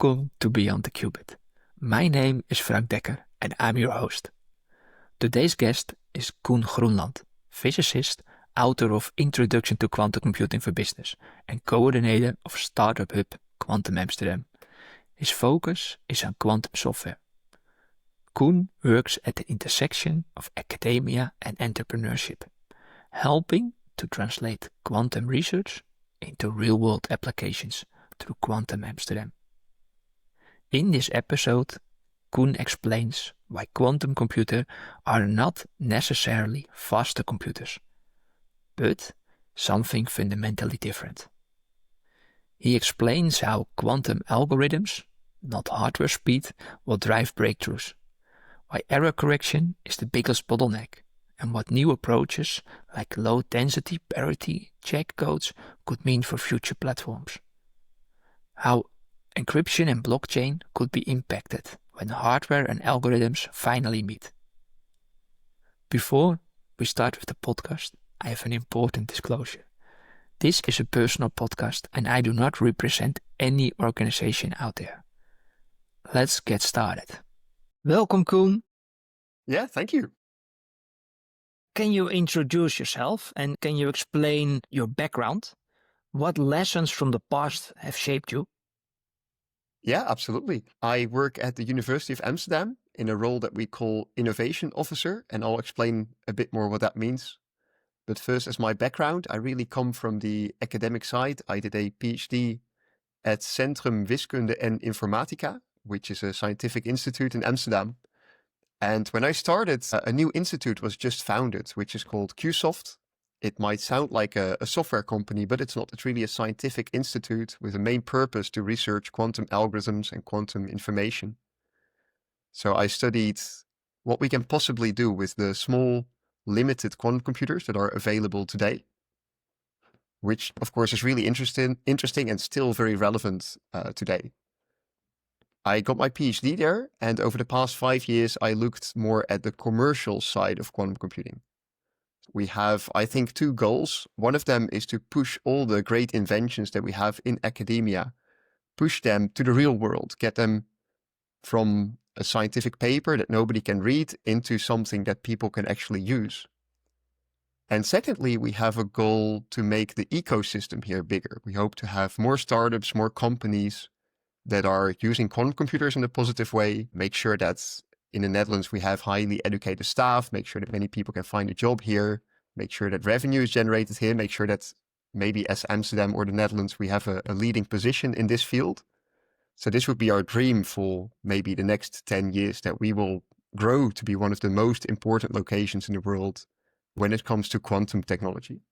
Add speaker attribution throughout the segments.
Speaker 1: Welcome to Beyond the Qubit. My name is Dekker and I'm your host. Today's guest is Koen Groenland, physicist, author of Introduction to Quantum Computing for Business and coordinator of startup hub Quantum Amsterdam. His focus is on quantum software. Koen works at the intersection of academia and entrepreneurship, helping to translate quantum research into real-world applications through Quantum Amsterdam. In this episode, Koen explains why quantum computers are not necessarily faster computers, but something fundamentally different. He explains how quantum algorithms, not hardware speed, will drive breakthroughs, why error correction is the biggest bottleneck, and what new approaches like low-density parity check codes could mean for future platforms. How encryption and blockchain could be impacted when hardware and algorithms finally meet. Before we start with the podcast, I have an important disclosure. This is a personal podcast and I do not represent any organization out there. Let's get started. Welcome, Koen.
Speaker 2: Yeah, thank you.
Speaker 1: Can you introduce yourself and can you explain your background? What lessons from the past have shaped you?
Speaker 2: Yeah, absolutely. I work at the University of Amsterdam in a role that we call Innovation Officer, and I'll explain a bit more what that means. But first, as my background, I really come from the academic side. I did a PhD at Centrum Wiskunde en Informatica, which is a scientific institute in Amsterdam. And when I started, a new institute was just founded, which is called QSoft. It might sound like a software company, but it's not. It's really a scientific institute with a main purpose to research quantum algorithms and quantum information. So I studied what we can possibly do with the small, limited quantum computers that are available today, which of course is really interesting and still very relevant today. I got my PhD there, and over the past 5 years, I looked more at the commercial side of quantum computing. We have, I think, two goals. One of them is to push all the great inventions that we have in academia, push them to the real world, get them from a scientific paper that nobody can read into something that people can actually use. And secondly, we have a goal to make the ecosystem here bigger. We hope to have more startups, more companies that are using quantum computers in a positive way, make sure that in the Netherlands we have highly educated staff, make sure that many people can find a job here, make sure that revenue is generated here, make sure that maybe as Amsterdam or the Netherlands we have a leading position in this field. So this would be our dream for maybe the next 10 years, that we will grow to be one of the most important locations in the world when it comes to quantum technology.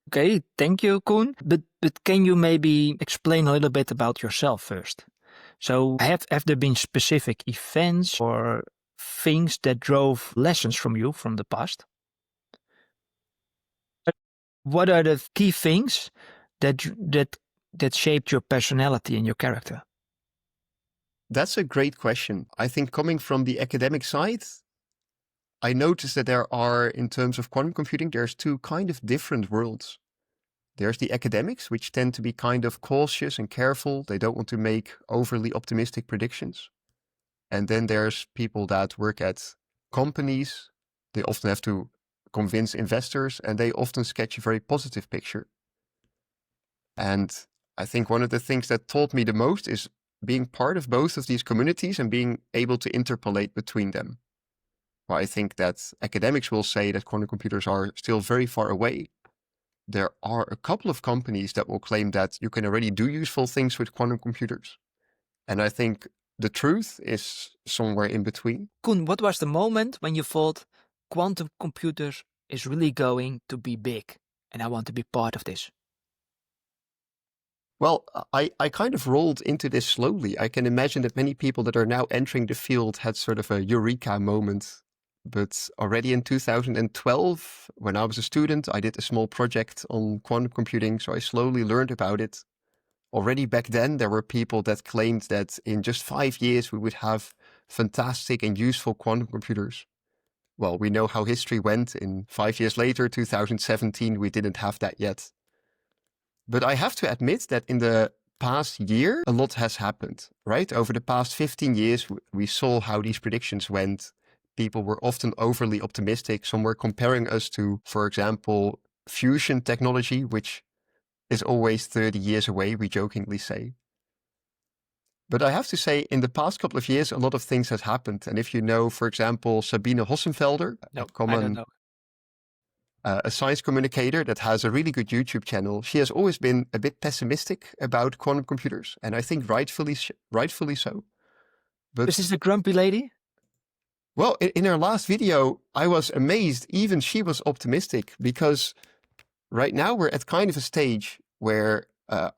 Speaker 1: Okay, thank you, Koen. But can you maybe explain a little bit about yourself first? So have there been specific events or things that drove lessons from you from the past? What are the key things that shaped your personality and your character?
Speaker 2: That's a great question. I think coming from the academic side, I noticed that there are, in terms of quantum computing, there's two kind of different worlds. There's the academics, which tend to be kind of cautious and careful. They don't want to make overly optimistic predictions. And then there's people that work at companies. They often have to convince investors, and they often sketch a very positive picture. And I think one of the things that taught me the most is being part of both of these communities and being able to interpolate between them. Well, I think that academics will say that quantum computers are still very far away. There are a couple of companies that will claim that you can already do useful things with quantum computers. And I think the truth is somewhere in between.
Speaker 1: Koen, what was the moment when you thought quantum computers is really going to be big and I want to be part of this?
Speaker 2: Well, I kind of rolled into this slowly. I can imagine that many people that are now entering the field had sort of a eureka moment. But already in 2012, when I was a student, I did a small project on quantum computing, so I slowly learned about it. Already back then, there were people that claimed that in just 5 years, we would have fantastic and useful quantum computers. Well, we know how history went. In 5 years later, 2017, we didn't have that yet. But I have to admit that in the past year, a lot has happened, right? Over the past 15 years, we saw how these predictions went. People were often overly optimistic. Some were comparing us to, for example, fusion technology, which is always 30 years away, we jokingly say. But I have to say, in the past couple of years, a lot of things has happened. And if you know, for example, Sabine Hossenfelder,
Speaker 1: No,
Speaker 2: a
Speaker 1: I don't know.
Speaker 2: a science communicator that has a really good YouTube channel, she has always been a bit pessimistic about quantum computers, and I think rightfully so. But
Speaker 1: Is this the grumpy lady?
Speaker 2: well, in her last video, I was amazed. Even she was optimistic, because right now we're at kind of a stage where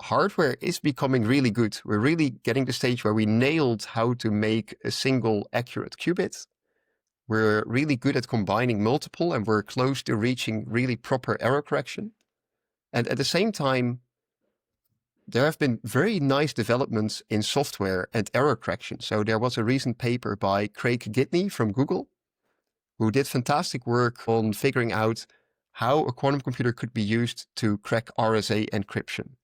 Speaker 2: hardware is becoming really good. We're really getting the stage where we nailed how to make a single accurate qubit. We're really good at combining multiple, and we're close to reaching really proper error correction. And at the same time, there have been very nice developments in software and error correction. So there was a recent paper by Craig Gidney from Google, who did fantastic work on figuring out how a quantum computer could be used to crack RSA encryption.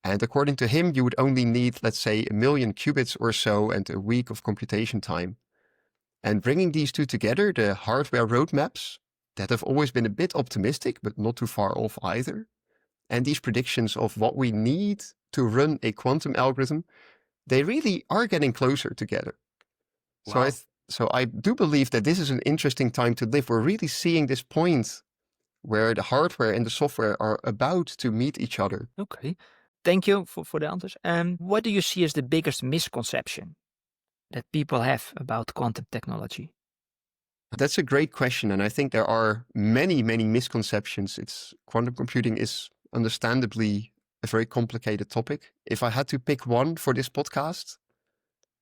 Speaker 2: And according to him, you would only need, let's say, 1 million qubits or so and a week of computation time. And bringing these two together, the hardware roadmaps that have always been a bit optimistic, but not too far off either, and these predictions of what we need to run a quantum algorithm, they really are getting closer together.
Speaker 1: Wow.
Speaker 2: So I do believe that this is an interesting time to live. We're really seeing this point where the hardware and the software are about to meet each other.
Speaker 1: Okay. Thank you for the answers. What do you see as the biggest misconception that people have about quantum technology?
Speaker 2: That's a great question. And I think there are many, many misconceptions. Quantum computing is understandably a very complicated topic. If I had to pick one for this podcast,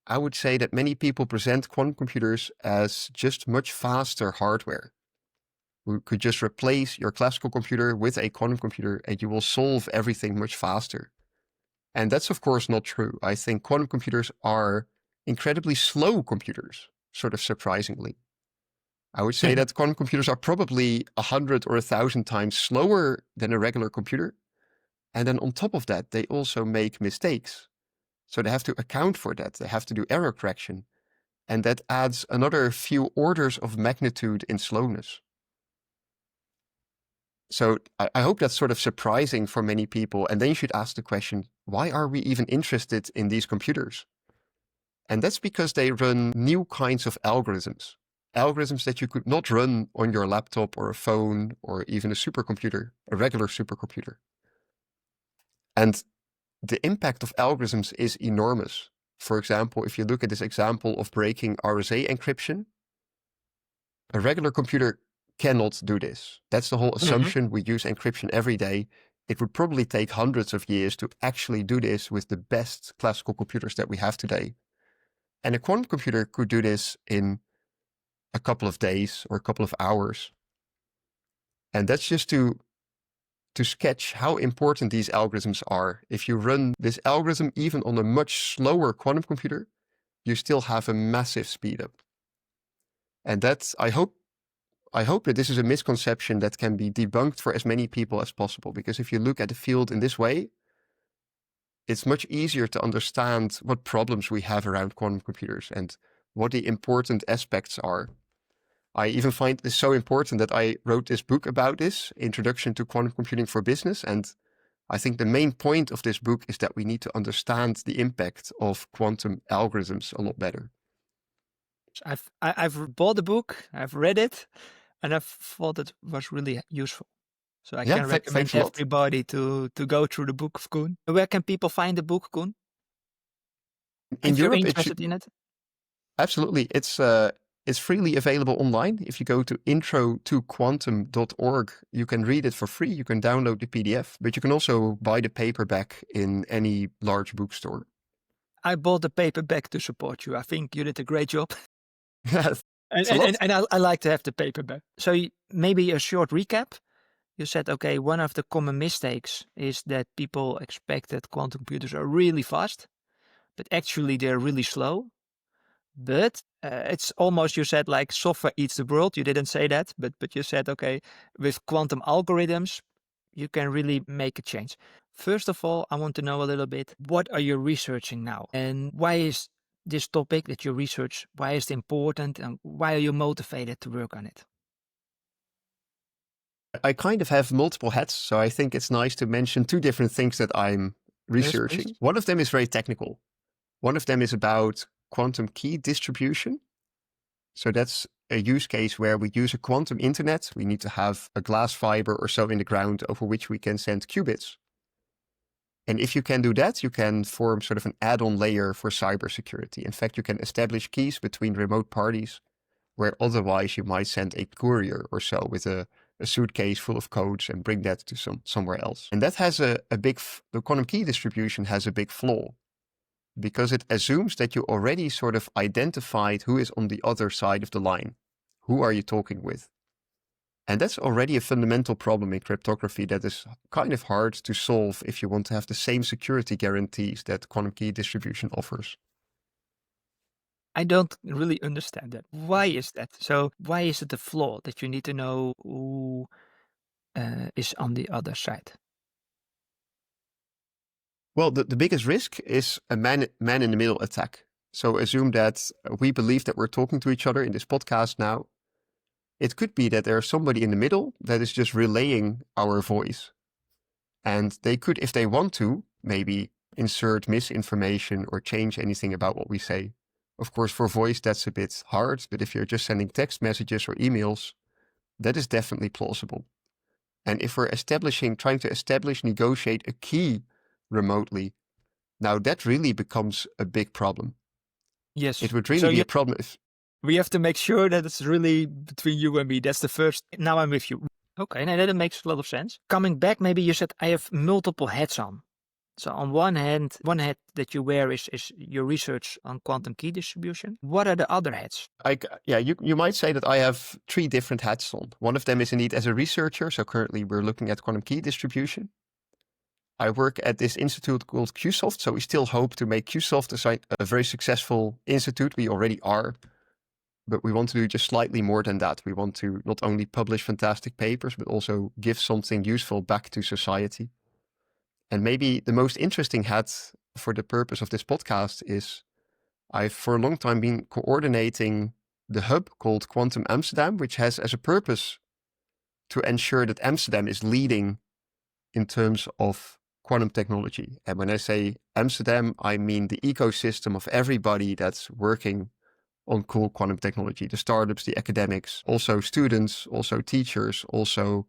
Speaker 2: I would say that many people present quantum computers as just much faster hardware. You could just replace your classical computer with a quantum computer and you will solve everything much faster. And that's of course not true. I think quantum computers are incredibly slow computers, sort of surprisingly. I would say that quantum computers are probably 100 or 1,000 times slower than a regular computer. And then on top of that, they also make mistakes. So they have to account for that. They have to do error correction. And that adds another few orders of magnitude in slowness. So I hope that's sort of surprising for many people. And then you should ask the question, why are we even interested in these computers? And that's because they run new kinds of algorithms. Algorithms that you could not run on your laptop or a phone or even a supercomputer, a regular supercomputer. And the impact of algorithms is enormous. For example, if you look at this example of breaking RSA encryption, a regular computer cannot do this. That's the whole assumption. We use encryption every day. It would probably take hundreds of years to actually do this with the best classical computers that we have today. And a quantum computer could do this in a couple of days or a couple of hours. And that's just to sketch how important these algorithms are. If you run this algorithm even on a much slower quantum computer, you still have a massive speed up. And that's, I hope that this is a misconception that can be debunked for as many people as possible. Because if you look at the field in this way, it's much easier to understand what problems we have around quantum computers and what the important aspects are. I even find this so important that I wrote this book about this, Introduction to Quantum Computing for Business. And I think the main point of this book is that we need to understand the impact of quantum algorithms a lot better.
Speaker 1: I've bought the book, I've read it, and I've thought it was really useful. So I can recommend everybody to go through the book of Koen. Where can people find the book, Koen?
Speaker 2: In
Speaker 1: If
Speaker 2: Europe,
Speaker 1: you're interested in it?
Speaker 2: Absolutely. It's freely available online. If you go to intro2quantum.org, you can read it for free. You can download the PDF, but you can also buy the paperback in any large bookstore.
Speaker 1: I bought the paperback to support you. I think you did a great job.
Speaker 2: And
Speaker 1: I like to have the paperback. So maybe a short recap. You said, okay, one of the common mistakes is that people expect that quantum computers are really fast, but actually they're really slow. But it's almost, you said, like software eats the world. You didn't say that, but you said, okay, with quantum algorithms, you can really make a change. First of all, I want to know a little bit, what are you researching now? And why is this topic that you research, why is it important and why are you motivated to work on it?
Speaker 2: I kind of have multiple hats, so I think it's nice to mention two different things that I'm
Speaker 1: Yes,
Speaker 2: researching.
Speaker 1: please.
Speaker 2: One of them is very technical. One of them is about quantum key distribution. So that's a use case where we use a quantum internet. We need to have a glass fiber or so in the ground over which we can send qubits. And if you can do that, you can form sort of an add-on layer for cybersecurity. In fact, you can establish keys between remote parties where otherwise you might send a courier or so with a suitcase full of codes and bring that to somewhere else. And that has the quantum key distribution has a big flaw because it assumes that you already sort of identified who is on the other side of the line. Who are you talking with? And that's already a fundamental problem in cryptography that is kind of hard to solve if you want to have the same security guarantees that quantum key distribution offers.
Speaker 1: I don't really understand that. Why is that? So why is it a flaw that you need to know who is on the other side?
Speaker 2: Well, the biggest risk is a man in the middle attack. So assume that we believe that we're talking to each other in this podcast now. It could be that there's somebody in the middle that is just relaying our voice. And they could, if they want to, maybe insert misinformation or change anything about what we say. Of course, for voice, that's a bit hard. But if you're just sending text messages or emails, that is definitely plausible. And if we're trying to negotiate a key remotely, now that really becomes a big problem.
Speaker 1: Yes.
Speaker 2: It would really be a problem if...
Speaker 1: We have to make sure that it's really between you and me. That's the first. Now I'm with you. Okay, now that makes a lot of sense. Coming back, maybe you said I have multiple hats on. So on one hand, one hat that you wear is your research on quantum key distribution. What are the other hats?
Speaker 2: You might say that I have three different hats on. One of them is indeed as a researcher. So currently we're looking at quantum key distribution. I work at this institute called QSoft. So we still hope to make QSoft a very successful institute. We already are. But we want to do just slightly more than that. We want to not only publish fantastic papers, but also give something useful back to society. And maybe the most interesting hat for the purpose of this podcast is I've for a long time been coordinating the hub called Quantum Amsterdam, which has as a purpose to ensure that Amsterdam is leading in terms of quantum technology. And when I say Amsterdam, I mean the ecosystem of everybody that's working on cool quantum technology, the startups, the academics, also students, also teachers, also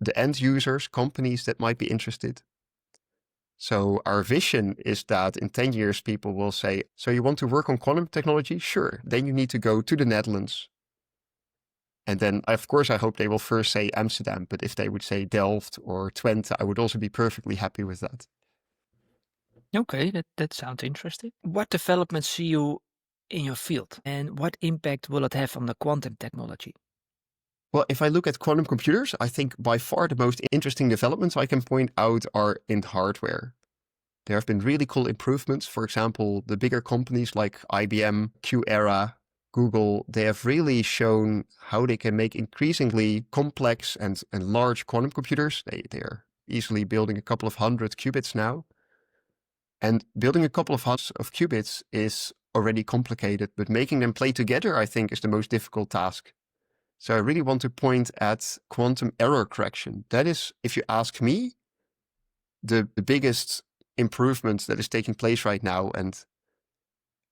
Speaker 2: the end users, companies that might be interested. So our vision is that in 10 years, people will say, so you want to work on quantum technology? Sure. Then you need to go to the Netherlands. And then, of course, I hope they will first say Amsterdam. But if they would say Delft or Twente, I would also be perfectly happy with that.
Speaker 1: Okay, that sounds interesting. What developments see you in your field and what impact will it have on the quantum technology?
Speaker 2: Well, if I look at quantum computers, I think by far the most interesting developments I can point out are in hardware. There have been really cool improvements. For example, the bigger companies like IBM, QEra, Google, they have really shown how they can make increasingly complex and large quantum computers. They're easily building a couple of hundred qubits now. And building a couple of hundreds of qubits is already complicated, but making them play together, I think, is the most difficult task. So I really want to point at quantum error correction. That is, if you ask me, the biggest improvement that is taking place right now. And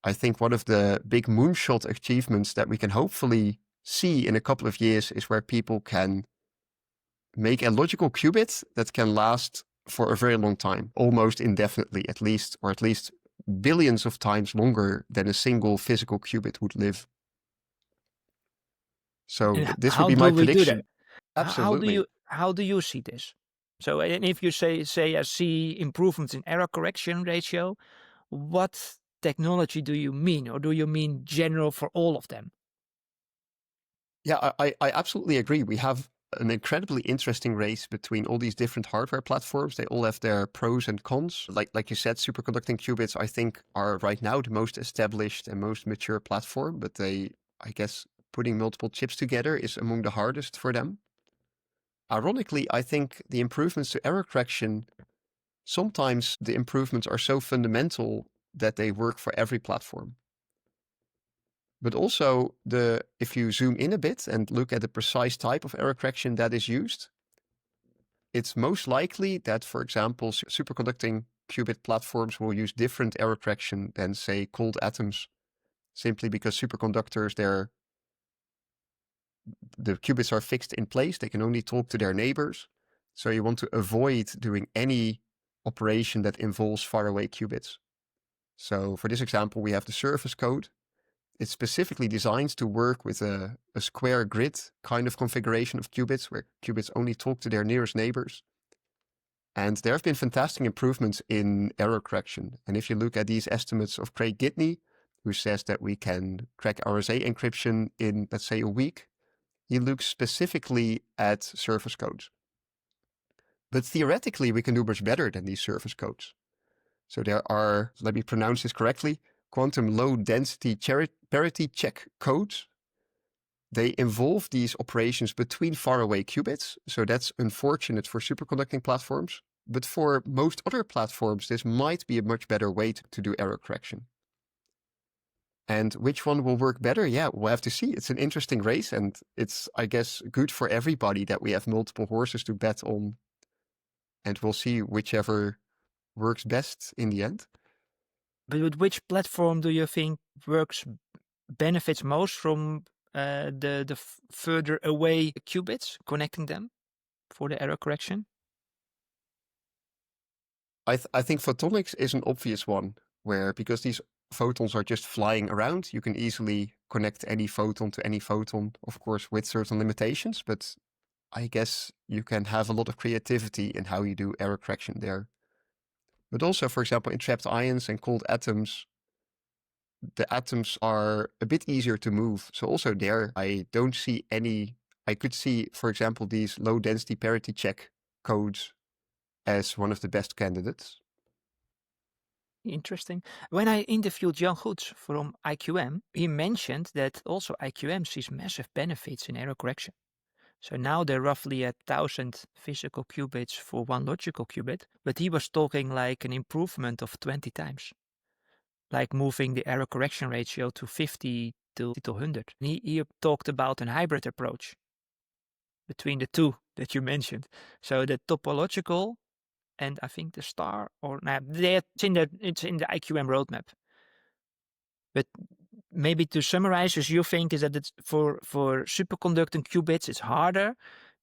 Speaker 2: I think one of the big moonshot achievements that we can hopefully see in a couple of years is where people can make a logical qubit that can last for a very long time, almost indefinitely, at least billions of times longer than a single physical qubit would live. So this would be my prediction. Absolutely.
Speaker 1: How do you see this? So, and if you say I see improvements in error correction ratio, what technology do you mean, or do you mean general for all of them?
Speaker 2: Yeah, I absolutely agree. We have an incredibly interesting race between all these different hardware platforms. They all have their pros and cons. Like you said, superconducting qubits, I think, are right now the most established and most mature platform, but I guess putting multiple chips together is among the hardest for them. Ironically, I think the improvements to error correction sometimes the improvements are so fundamental that they work for every platform. But also, if you zoom in a bit and look at the precise type of error correction that is used, it's most likely that, for example, superconducting qubit platforms will use different error correction than, say, cold atoms, simply because superconductors, the qubits are fixed in place. They can only talk to their neighbors. So you want to avoid doing any operation that involves faraway qubits. So for this example, we have the surface code. It's specifically designed to work with a square grid kind of configuration of qubits, where qubits only talk to their nearest neighbors. And there have been fantastic improvements in error correction. And if you look at these estimates of Craig Gidney, who says that we can crack RSA encryption in, let's say, a week, he looks specifically at surface codes. But theoretically, we can do much better than these surface codes. So there are, let me pronounce this correctly, quantum low density parity check codes. They involve these operations between faraway qubits. So that's unfortunate for superconducting platforms. But for most other platforms, this might be a much better way to do error correction. And which one will work better? Yeah, we'll have to see. It's an interesting race, and it's, I guess, good for everybody that we have multiple horses to bet on. And we'll see whichever works best in the end.
Speaker 1: But with which platform do you think benefits most from the further away qubits, connecting them for the error correction?
Speaker 2: I think photonics is an obvious one, where because these photons are just flying around, you can easily connect any photon to any photon, of course, with certain limitations, but I guess you can have a lot of creativity in how you do error correction there. But also, for example, in trapped ions and cold atoms, the atoms are a bit easier to move. So also there, I could see, for example, these low density parity check codes as one of the best candidates.
Speaker 1: Interesting. When I interviewed Jan Goets from IQM, he mentioned that also IQM sees massive benefits in error correction. So now they're roughly at 1,000 physical qubits for one logical qubit, but he was talking like an improvement of 20 times, like moving the error correction ratio to 50 to 100. He talked about an hybrid approach between the two that you mentioned. So the topological and I think the star, it's in the IQM roadmap. But maybe to summarize, as you think, is that it's for superconducting qubits, it's harder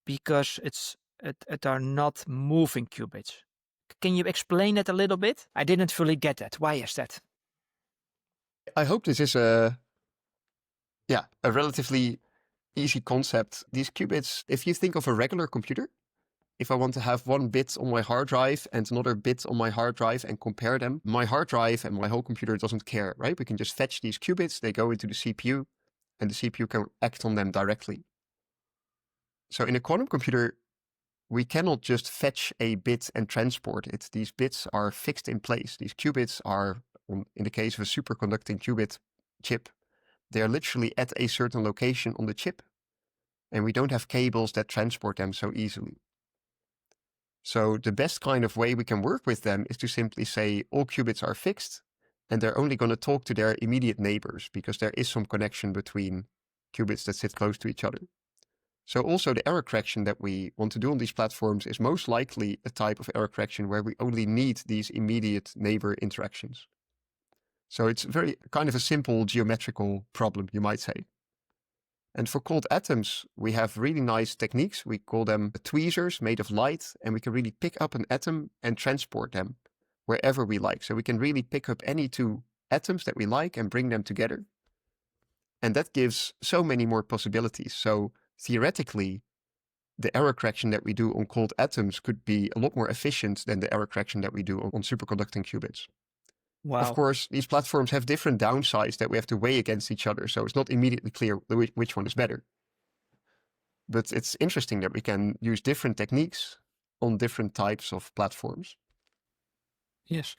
Speaker 1: because it are not moving qubits. Can you explain that a little bit? I didn't fully get that. Why is that?
Speaker 2: I hope this is a relatively easy concept. These qubits, if you think of a regular computer, if I want to have one bit on my hard drive and another bit on my hard drive and compare them, my hard drive and my whole computer doesn't care, right? We can just fetch these qubits, they go into the CPU, and the CPU can act on them directly. So in a quantum computer, we cannot just fetch a bit and transport it. These bits are fixed in place. These qubits are, in the case of a superconducting qubit chip, they are literally at a certain location on the chip, and we don't have cables that transport them so easily. So the best kind of way we can work with them is to simply say all qubits are fixed and they're only going to talk to their immediate neighbors because there is some connection between qubits that sit close to each other. So also the error correction that we want to do on these platforms is most likely a type of error correction where we only need these immediate neighbor interactions. So it's very kind of a simple geometrical problem, you might say. And for cold atoms, we have really nice techniques. We call them tweezers made of light, and we can really pick up an atom and transport them wherever we like. So we can really pick up any two atoms that we like and bring them together. And that gives so many more possibilities. So theoretically, the error correction that we do on cold atoms could be a lot more efficient than the error correction that we do on superconducting qubits.
Speaker 1: Wow.
Speaker 2: Of course, these platforms have different downsides that we have to weigh against each other, so it's not immediately clear which one is better. But it's interesting that we can use different techniques on different types of platforms.
Speaker 1: Yes.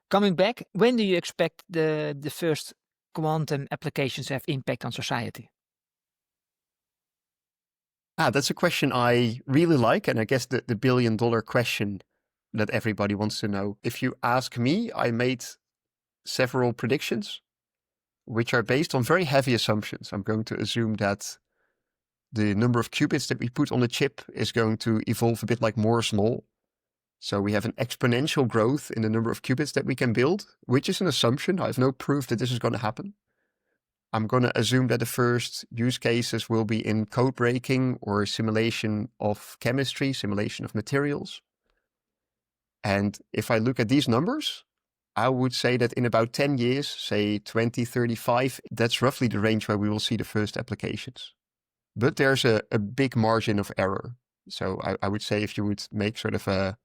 Speaker 1: Coming back, when do you expect the first quantum applications to have impact on society?
Speaker 2: That's a question I really like, and I guess the billion-dollar question. that everybody wants to know. If you ask me, I made several predictions, which are based on very heavy assumptions. I'm going to assume that the number of qubits that we put on the chip is going to evolve a bit like Moore's law. So we have an exponential growth in the number of qubits that we can build, which is an assumption. I have no proof that this is going to happen. I'm going to assume that the first use cases will be in code breaking or simulation of chemistry, simulation of materials. And if I look at these numbers, I would say that in about 10 years, say 2035, that's roughly the range where we will see the first applications. But there's a big margin of error. So I would say if you would make sort of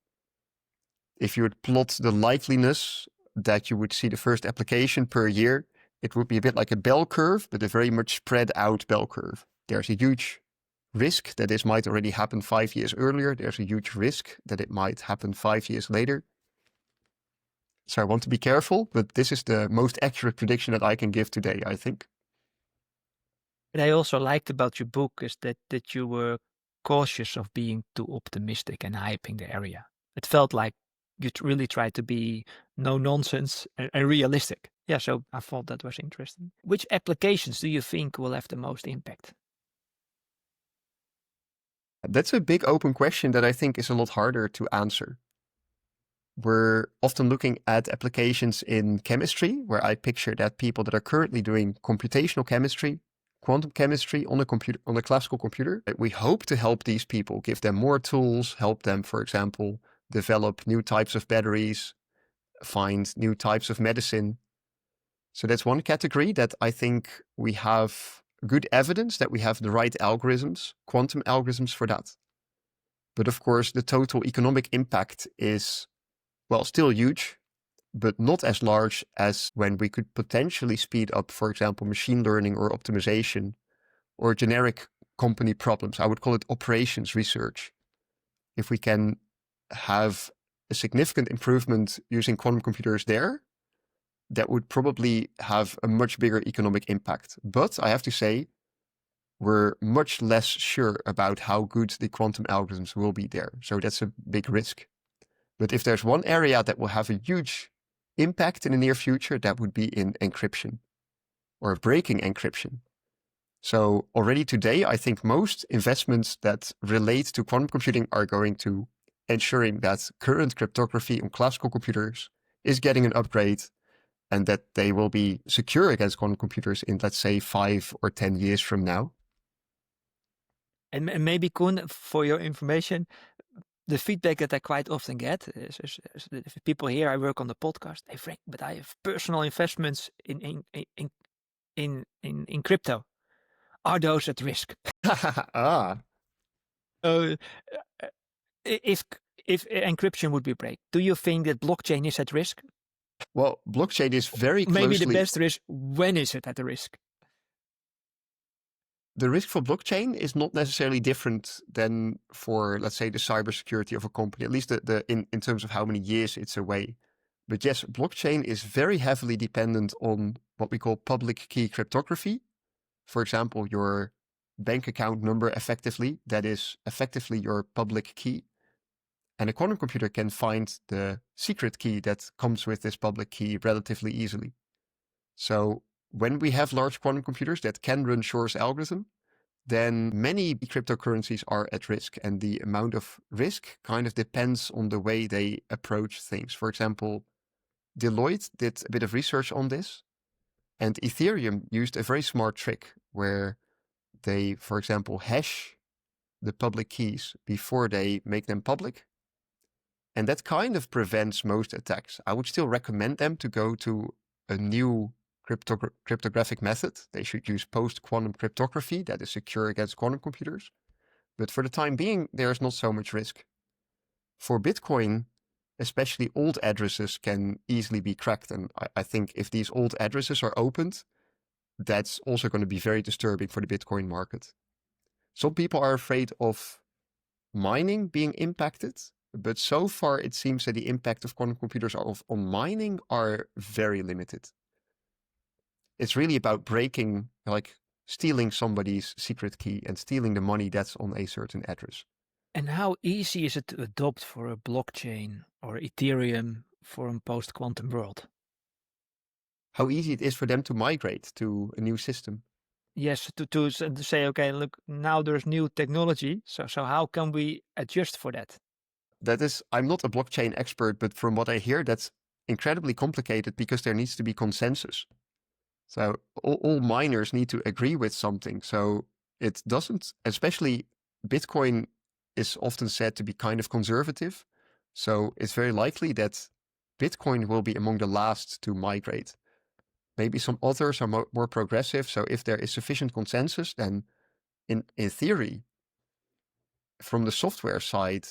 Speaker 2: if you would plot the likeliness that you would see the first application per year, it would be a bit like a bell curve, but a very much spread out bell curve. There's a huge risk that this might already happen 5 years earlier. There's a huge risk that it might happen 5 years later. So I want to be careful, but this is the most accurate prediction that I can give today, I think.
Speaker 1: What I also liked about your book is that you were cautious of being too optimistic and hyping the area. It felt like you really tried to be no nonsense and realistic. Yeah, so I thought that was interesting. Which applications do you think will have the most impact?
Speaker 2: That's a big open question that I think is a lot harder to answer. We're often looking at applications in chemistry, where I picture that people that are currently doing computational chemistry, quantum chemistry on a classical computer, we hope to help these people, give them more tools, help them, for example, develop new types of batteries, find new types of medicine. So that's one category that I think we have good evidence that we have the right algorithms, quantum algorithms for that. But of course, the total economic impact is, well, still huge, but not as large as when we could potentially speed up, for example, machine learning or optimization or generic company problems. I would call it operations research. If we can have a significant improvement using quantum computers there, that would probably have a much bigger economic impact. But I have to say, we're much less sure about how good the quantum algorithms will be there. So that's a big risk. But if there's one area that will have a huge impact in the near future, that would be in encryption or breaking encryption. So already today, I think most investments that relate to quantum computing are going to ensuring that current cryptography on classical computers is getting an upgrade and that they will be secure against quantum computers in, let's say, 5 or 10 years from now.
Speaker 1: And maybe, Koen, for your information, the feedback that I quite often get is if people hear I work on the podcast, hey Frank, but I have personal investments in crypto. Are those at risk? If encryption would be break, do you think that blockchain is at risk?
Speaker 2: Well, blockchain is very closely...
Speaker 1: Maybe the best risk, when is it at the risk?
Speaker 2: The risk for blockchain is not necessarily different than for, let's say, the cybersecurity of a company, at least in terms of how many years it's away. But yes, blockchain is very heavily dependent on what we call public key cryptography. For example, your bank account number effectively, that is effectively your public key. And a quantum computer can find the secret key that comes with this public key relatively easily. So when we have large quantum computers that can run Shor's algorithm, then many cryptocurrencies are at risk. And the amount of risk kind of depends on the way they approach things. For example, Deloitte did a bit of research on this. And Ethereum used a very smart trick where they, for example, hash the public keys before they make them public. And that kind of prevents most attacks. I would still recommend them to go to a new cryptographic method. They should use post-quantum cryptography that is secure against quantum computers. But for the time being, there's not so much risk. For Bitcoin, especially old addresses can easily be cracked. And I think if these old addresses are opened, that's also going to be very disturbing for the Bitcoin market. Some people are afraid of mining being impacted, but so far it seems that the impact of quantum computers on mining are very limited. It's really about breaking, like stealing somebody's secret key and stealing the money that's on a certain address.
Speaker 1: And how easy is it to adopt for a blockchain or Ethereum for a post-quantum world?
Speaker 2: How easy it is for them to migrate to a new system.
Speaker 1: Yes, to say, okay, look, now there's new technology, so how can we adjust for that?
Speaker 2: That is, I'm not a blockchain expert, but from what I hear, that's incredibly complicated because there needs to be consensus. So all miners need to agree with something. So it doesn't, especially Bitcoin is often said to be kind of conservative. So it's very likely that Bitcoin will be among the last to migrate. Maybe some others are more progressive. So if there is sufficient consensus, then in theory, from the software side,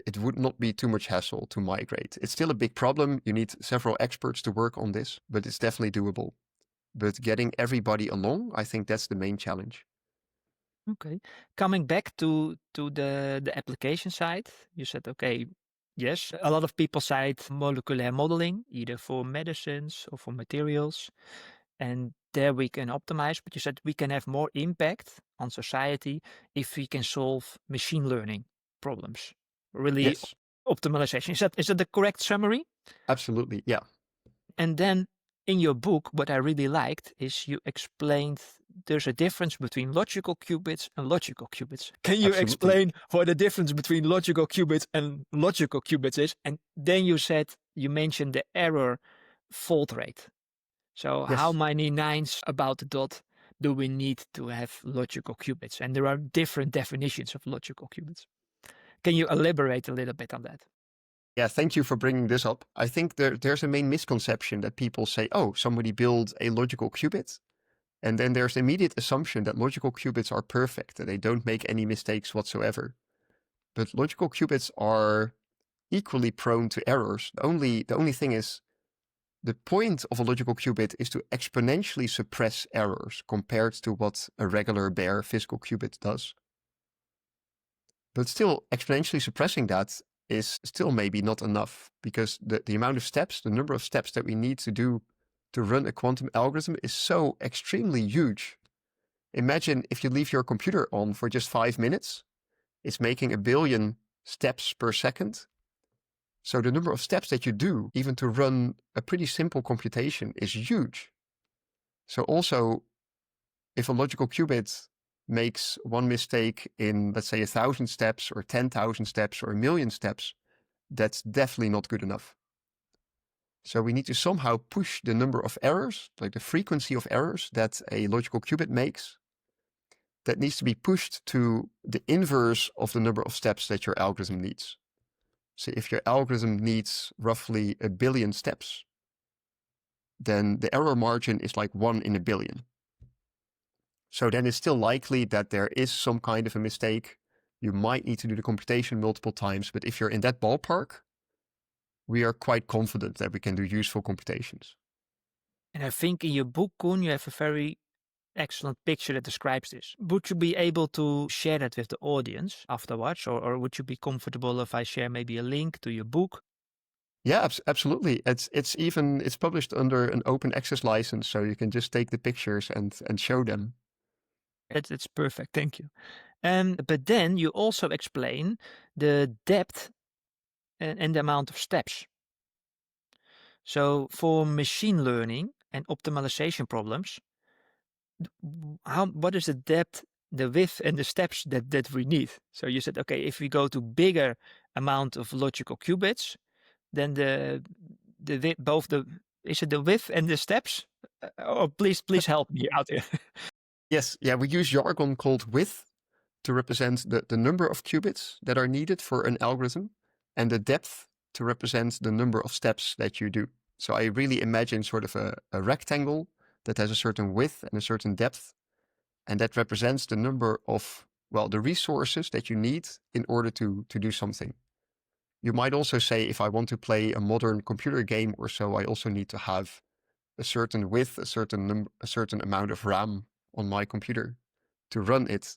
Speaker 2: it would not be too much hassle to migrate. It's still a big problem. You need several experts to work on this, but it's definitely doable. But getting everybody along, I think that's the main challenge.
Speaker 1: Okay. Coming back to the application side, you said, okay, yes, a lot of people cite molecular modeling, either for medicines or for materials, and there we can optimize. But you said we can have more impact on society if we can solve machine learning problems. Really
Speaker 2: Yes,
Speaker 1: optimization. Is that the correct summary?
Speaker 2: absolutely. Yeah,
Speaker 1: And then in your book, what I really liked is you explained there's a difference between logical qubits and logical qubits. Can you
Speaker 2: absolutely.
Speaker 1: explain what the difference between logical qubits and logical qubits is? And then you mentioned the error fault rate. So how
Speaker 2: Yes.
Speaker 1: many nines about the dot do we need to have logical qubits? And there are different definitions of logical qubits. Can you elaborate a little bit on that?
Speaker 2: Yeah, thank you for bringing this up. I think there's a main misconception that people say, oh, somebody built a logical qubit. And then there's immediate assumption that logical qubits are perfect, that they don't make any mistakes whatsoever. But logical qubits are equally prone to errors. The only thing is, the point of a logical qubit is to exponentially suppress errors compared to what a regular bare physical qubit does. But still, exponentially suppressing that is still maybe not enough because the amount of steps, the number of steps that we need to do to run a quantum algorithm is so extremely huge. Imagine if you leave your computer on for just 5 minutes, it's making 1 billion steps per second. So the number of steps that you do, even to run a pretty simple computation, is huge. So also, if a logical qubit makes one mistake in, let's say, 1,000 steps or 10,000 steps or 1,000,000 steps, that's definitely not good enough. So we need to somehow push the number of errors, like the frequency of errors that a logical qubit makes, that needs to be pushed to the inverse of the number of steps that your algorithm needs. So if your algorithm needs roughly 1 billion steps, then the error margin is like 1 in 1 billion. So then it's still likely that there is some kind of a mistake. You might need to do the computation multiple times, but if you're in that ballpark, we are quite confident that we can do useful computations.
Speaker 1: And I think in your book, Koen, you have a very excellent picture that describes this. Would you be able to share that with the audience afterwards, or would you be comfortable if I share maybe a link to your book?
Speaker 2: Yeah, absolutely. It's published under an open access license, so you can just take the pictures and show them.
Speaker 1: It's perfect, thank you. But then you also explain the depth and the amount of steps. So for machine learning and optimization problems, what is the depth, the width, and the steps that we need? So you said, okay, if we go to bigger amount of logical qubits, then both the is it the width and the steps? Oh, please help me out here.
Speaker 2: Yes, yeah, we use jargon called width to represent the number of qubits that are needed for an algorithm, and the depth to represent the number of steps that you do. So I really imagine sort of a rectangle that has a certain width and a certain depth, and that represents the number of, well, the resources that you need in order to do something. You might also say, if I want to play a modern computer game or so, I also need to have a certain width, a certain amount of RAM on my computer to run it.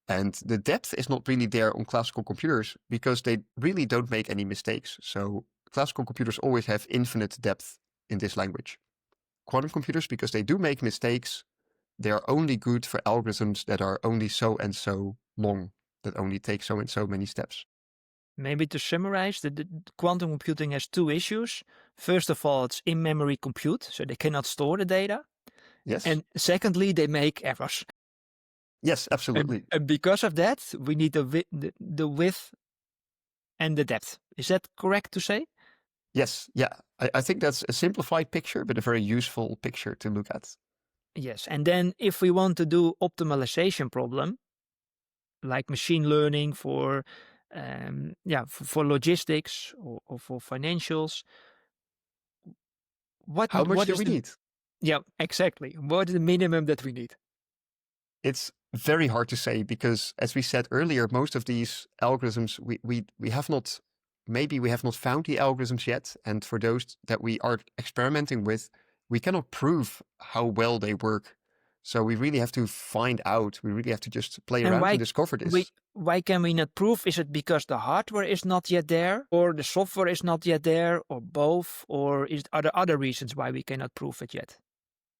Speaker 2: And the depth is not really there on classical computers because they really don't make any mistakes. So classical computers always have infinite depth in this language. Quantum computers, because they do make mistakes, they are only good for algorithms that are only so and so long, that only take so and so many steps.
Speaker 1: Maybe to summarize, the quantum computing has two issues. First of all, it's in-memory compute, so they cannot store the data.
Speaker 2: Yes.
Speaker 1: And secondly, they make errors.
Speaker 2: Yes, absolutely.
Speaker 1: And because of that, we need the width and the depth. Is that correct to say?
Speaker 2: Yes. Yeah. I think that's a simplified picture, but a very useful picture to look at.
Speaker 1: Yes. And then if we want to do optimization problem, like machine learning for for logistics or for financials,
Speaker 2: How much
Speaker 1: what
Speaker 2: do
Speaker 1: is
Speaker 2: we
Speaker 1: the
Speaker 2: need?
Speaker 1: yeah, exactly. What is the minimum that we need?
Speaker 2: It's very hard to say because, as we said earlier, most of these algorithms we have not, maybe we have not found the algorithms yet, and for those that we are experimenting with, we cannot prove how well they work. So we really have to find out. We really have to just play
Speaker 1: And
Speaker 2: around to discover this.
Speaker 1: why can we not prove? Is it because the hardware is not yet there, or the software is not yet there, or both, or are there other reasons why we cannot prove it yet?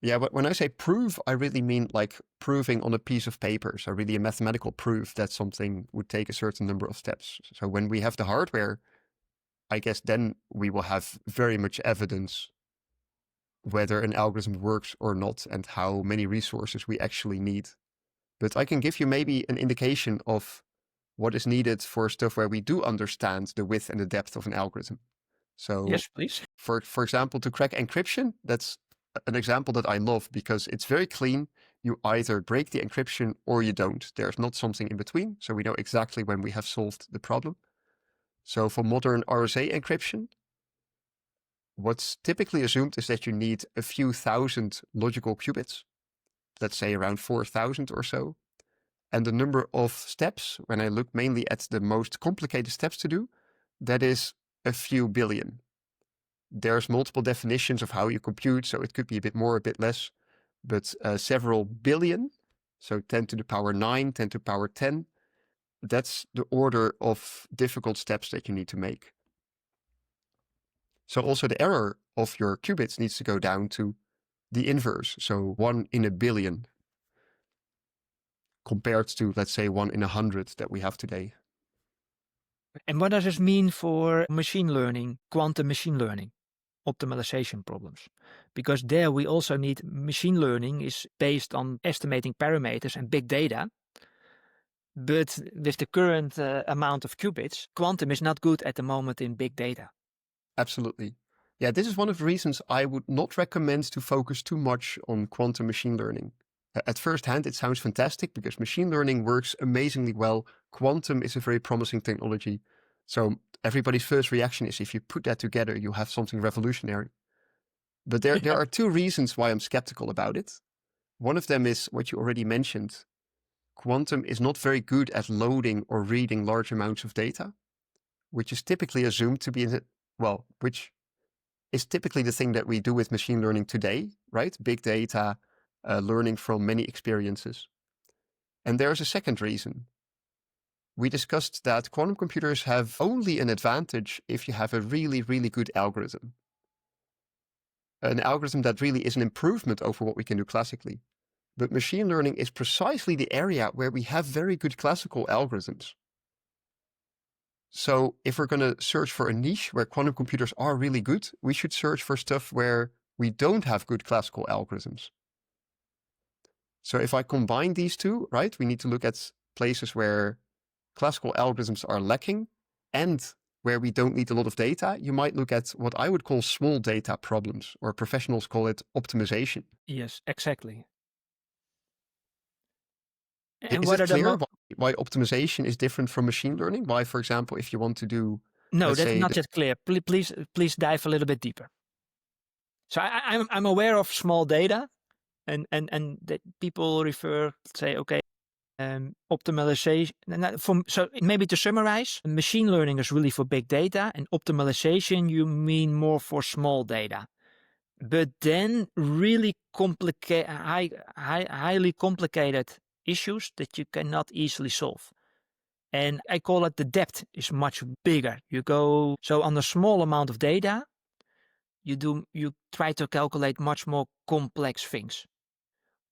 Speaker 2: Yeah, but when I say prove, I really mean like proving on a piece of paper. So really a mathematical proof that something would take a certain number of steps. So when we have the hardware, I guess then we will have very much evidence whether an algorithm works or not and how many resources we actually need. But I can give you maybe an indication of what is needed for stuff where we do understand the width and the depth of an algorithm. So
Speaker 1: Yes, please.
Speaker 2: for example, to crack encryption, that's an example that I love because it's very clean. You either break the encryption or you don't. There's not something in between. So we know exactly when we have solved the problem. So for modern RSA encryption, what's typically assumed is that you need a few thousand logical qubits, let's say around 4,000 or so. And the number of steps, when I look mainly at the most complicated steps to do, that is a few billion. There's multiple definitions of how you compute, so it could be a bit more, a bit less, but several billion, so 10 to the power 9, 10 to the power 10, that's the order of difficult steps that you need to make. So also the error of your qubits needs to go down to the inverse, so 1 in a billion, compared to, let's say, 1 in 100 that we have today.
Speaker 1: And what does this mean for machine learning, quantum machine learning, optimization problems? Because there we also need machine learning is based on estimating parameters and big data. But with the current amount of qubits, quantum is not good at the moment in big data.
Speaker 2: Absolutely. Yeah, this is one of the reasons I would not recommend to focus too much on quantum machine learning. At first hand, it sounds fantastic because machine learning works amazingly well. Quantum is a very promising technology. So everybody's first reaction is if you put that together, you have something revolutionary. But there are two reasons why I'm skeptical about it. One of them is what you already mentioned. Quantum is not very good at loading or reading large amounts of data, which is typically assumed to be, which is typically the thing that we do with machine learning today, right? Big data, learning from many experiences. And there's a second reason. We discussed that quantum computers have only an advantage if you have a really, really good algorithm. An algorithm that really is an improvement over what we can do classically. But machine learning is precisely the area where we have very good classical algorithms. So if we're going to search for a niche where quantum computers are really good, we should search for stuff where we don't have good classical algorithms. So if I combine these two, right, we need to look at places where classical algorithms are lacking and where we don't need a lot of data. You might look at what I would call small data problems, or professionals call it optimization.
Speaker 1: Yes, exactly.
Speaker 2: And is it clear why optimization is different from machine learning? Why, for example, if you want to do...
Speaker 1: No, that's not yet clear. Please dive a little bit deeper. So I'm aware of small data, and that people refer, say, okay, optimization. So maybe to summarize, machine learning is really for big data, and optimization you mean more for small data. But then really highly complicated issues that you cannot easily solve. And I call it the depth is much bigger. So on a small amount of data, you try to calculate much more complex things,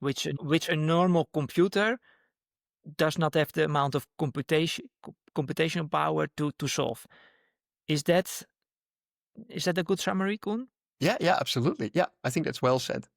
Speaker 1: which a normal computer does not have the amount of computational power to solve. Is that a good summary, Koen?
Speaker 2: Yeah, absolutely. Yeah, I think that's well said.